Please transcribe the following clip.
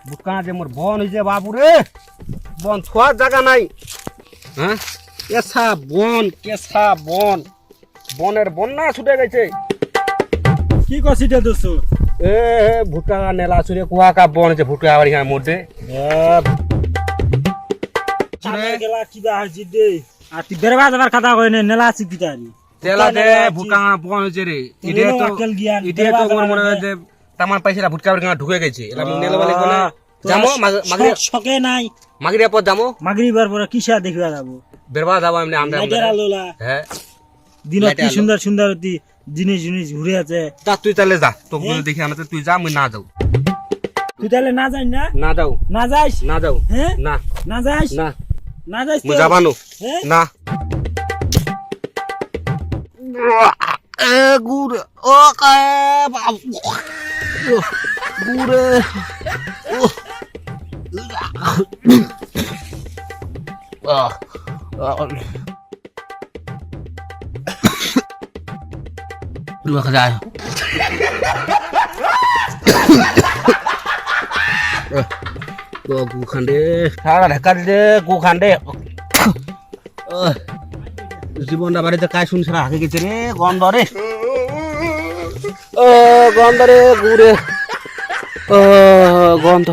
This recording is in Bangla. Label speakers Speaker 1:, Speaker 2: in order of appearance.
Speaker 1: বুকা যে মোর বন হইছে বাবু রে বন ছোয়ার জায়গা নাই হ্যাঁ কেসা বন বনের বন্যা ছুটে গেছে
Speaker 2: কি কছিতে দোস্ত
Speaker 1: এ ভুটকা নেলা ছুড়ে কুয়াকা বন আছে ভুটকা আবার এখানে মধ্যে
Speaker 2: গেলা কিবা হইছে দে আর তুই বেরবা যাবার কথা কই নেলা আছে কিতারি
Speaker 1: তেলা দে ভুটকা বন হইছে রে ইডে তো মোর মনে হয় যে তামান পয়সা ভুটকা আবার ঢুকে গেছে এলা নেলা বলে কোনা যামো মাগরি
Speaker 2: শকে নাই
Speaker 1: মাগরি পর যামো
Speaker 2: মাগরিবার পরে কিসা দেখিবা যাবো
Speaker 1: বেরবা যাবো এমনি আমরা হ্যাঁ
Speaker 2: দিন কি সুন্দর সুন্দর জিনিস জিনিস ঘুরে আছে
Speaker 1: তা তুই তাহলে যা তোকে যদি দেখি আমরা তুই যা মুই না যাও
Speaker 2: তুই তাহলে না যাই না
Speaker 1: না যাও
Speaker 2: না যাইস
Speaker 1: না যাও
Speaker 2: হ্যাঁ
Speaker 1: না
Speaker 2: না যাইস
Speaker 1: না
Speaker 2: না যাইস
Speaker 1: মুই যাবানো
Speaker 2: হ্যাঁ
Speaker 1: না এ গুড় ও কা গুড়ে Dua kedai. Gu khande. Salah dah kan de gu khande. জীবনটা বাড়িতে কাজ শুনছে না আগে গেছে রে গন্ধ রে গন্ধ রে গুড়ে গন্ধ